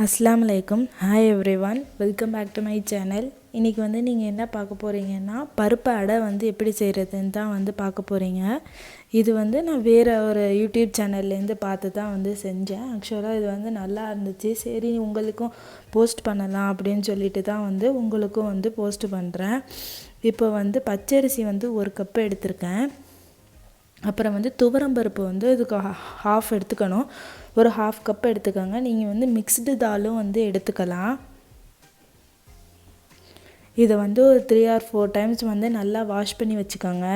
அஸ்ஸலாமு அலைக்கும். Hi everyone, welcome back to my channel. இன்றைக்கி நீங்கள் என்ன பார்க்க போகிறீங்கன்னா, பருப்பு அடை எப்படி செய்கிறதுன்னு தான் பார்க்க போகிறீங்க. இது நான் வேறு ஒரு யூடியூப் சேனல்லேருந்து பார்த்து தான் செஞ்சேன். ஆக்சுவலாக இது நல்லா இருந்துச்சு. சரி உங்களுக்கும் போஸ்ட் பண்ணலாம் அப்படின்னு சொல்லிட்டு தான் உங்களுக்கும் போஸ்ட் பண்ணுறேன். இப்போ பச்சரிசி ஒரு கப்பு எடுத்திருக்கேன். அப்புறம் துவரம்பருப்பு இதுக்கு ஹாஃப் எடுத்துக்கணும். ஒரு ஹாஃப் கப் எடுத்துக்கோங்க. நீங்கள் மிக்ஸ்டு தாலும் எடுத்துக்கலாம். இதை ஒரு 3 or 4 டைம்ஸ் நல்லா வாஷ் பண்ணி வச்சுக்கோங்க.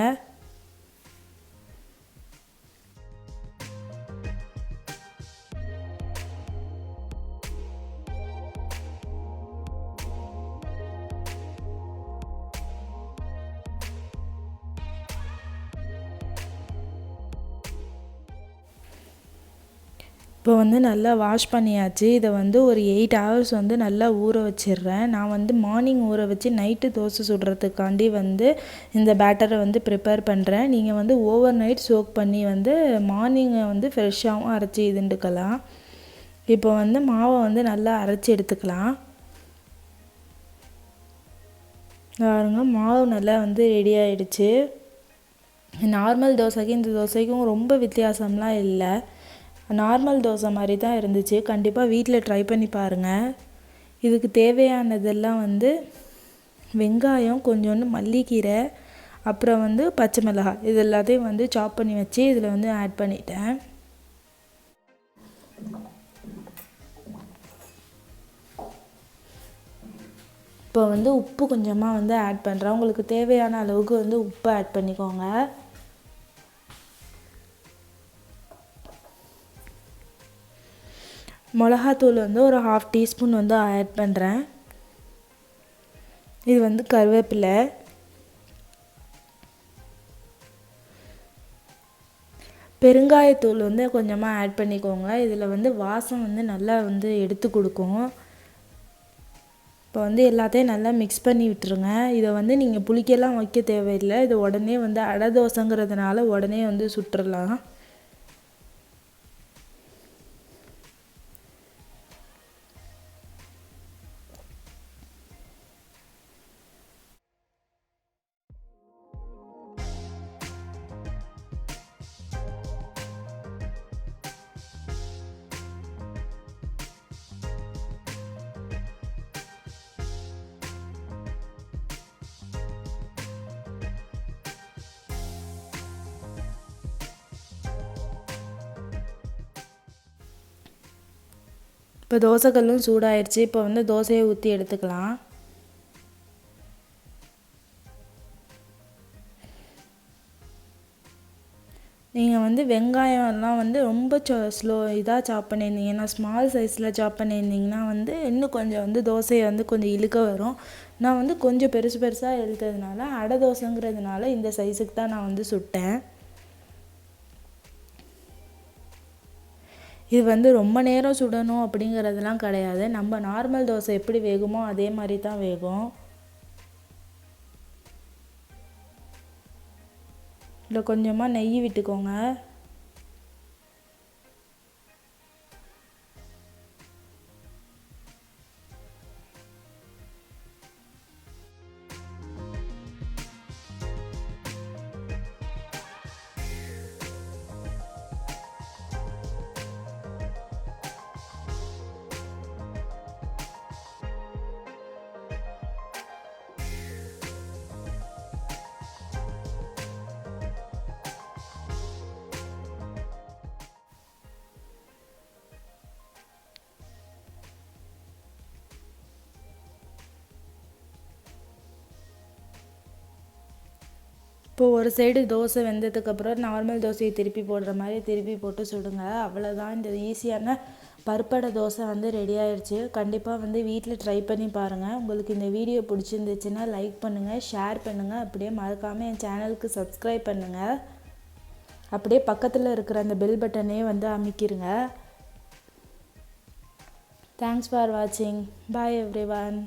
இப்போ நல்லா வாஷ் பண்ணியாச்சு. இதை ஒரு 8 hours நல்லா ஊற வச்சிடுறேன். நான் மார்னிங் ஊற வச்சு நைட்டு தோசை சுடுறதுக்காண்டி இந்த பேட்டரை ப்ரிப்பேர் பண்ணுறேன். நீங்கள் ஓவர் நைட் சோக் பண்ணி மார்னிங் ஃப்ரெஷ்ஷாகவும் அரைச்சி இதுண்டுக்கலாம். இப்போ மாவை நல்லா அரைச்சி எடுத்துக்கலாம். பாருங்க, மாவு நல்லா ரெடி ஆகிடுச்சு. நார்மல் தோசைக்கு இந்த தோசைக்கும் ரொம்ப வித்தியாசம்லாம் இல்லை. நார்மல் தோசை மாதிரி தான் இருந்துச்சு. கண்டிப்பாக வீட்டில் ட்ரை பண்ணி பாருங்கள். இதுக்கு தேவையானதெல்லாம் வெங்காயம், கொஞ்சோண்டு மல்லிக்கீரை, அப்புறம் பச்சை மிளகாய், இது எல்லாத்தையும் சாப் பண்ணி வச்சு இதில் ஆட் பண்ணிட்டேன். இப்போ உப்பு கொஞ்சமாக ஆட் பண்ணுறேன். உங்களுக்கு தேவையான அளவுக்கு உப்பு ஆட் பண்ணிக்கோங்க. மிளகாத்தூள் ஒரு 1/2 டீஸ்பூன் ஆட் பண்ணுறேன். இது கருவேப்பிலை, பெருங்காயத்தூள் கொஞ்சமாக ஆட் பண்ணிக்கோங்க. இதில் வாசம் நல்லா எடுத்து கொடுக்கும். இப்போ எல்லாத்தையும் நல்லா மிக்ஸ் பண்ணி விட்டுருங்க. இதை நீங்கள் புளிக்கெல்லாம் வைக்க தேவையில்லை. இது உடனே அடை தோசைங்கிறதுனால உடனே சுட்டுடலாம். இப்போ தோசைக்கல்லும் சூடாயிடுச்சு. இப்போ தோசையை ஊற்றி எடுத்துக்கலாம். நீங்கள் வெங்காயம் எல்லாம் ரொம்ப இதாக சாப் பண்ணியிருந்தீங்கன்னா, ஸ்மால் சைஸில் சாப் பண்ணியிருந்தீங்கன்னா இன்னும் கொஞ்சம் தோசையை கொஞ்சம் இழுக்க வரும். நான் கொஞ்சம் பெருசாக இழுத்ததுனால அடை தோசைங்கிறதுனால இந்த சைஸுக்கு தான் நான் சுட்டேன். இது ரொம்ப நேரம் சுடணும் அப்படிங்கிறதுலாம் கிடையாது. நம்ம நார்மல் தோசை எப்படி வேகுமோ அதே மாதிரி தான் வேகும். இதில் கொஞ்சமாக நெய் விட்டுக்கோங்க. இப்போது ஒரு சைடு தோசை வெந்ததுக்கப்புறம் நார்மல் தோசையை திருப்பி போடுற மாதிரி திருப்பி போட்டு சுடுங்க. அவ்வளோதான். இந்த ஈஸியான பருப்படை தோசை ரெடி ஆயிடுச்சு. கண்டிப்பாக வீட்டில் ட்ரை பண்ணி பாருங்கள். உங்களுக்கு இந்த வீடியோ பிடிச்சிருந்துச்சுன்னா லைக் பண்ணுங்கள், ஷேர் பண்ணுங்கள். அப்படியே மறக்காமல் என் சேனலுக்கு சப்ஸ்கிரைப் பண்ணுங்கள். அப்படியே பக்கத்தில் இருக்கிற அந்த பெல் பட்டனே அமைக்கிருங்க. தேங்க்ஸ் ஃபார் வாட்சிங். பாய் எவ்ரிவன்.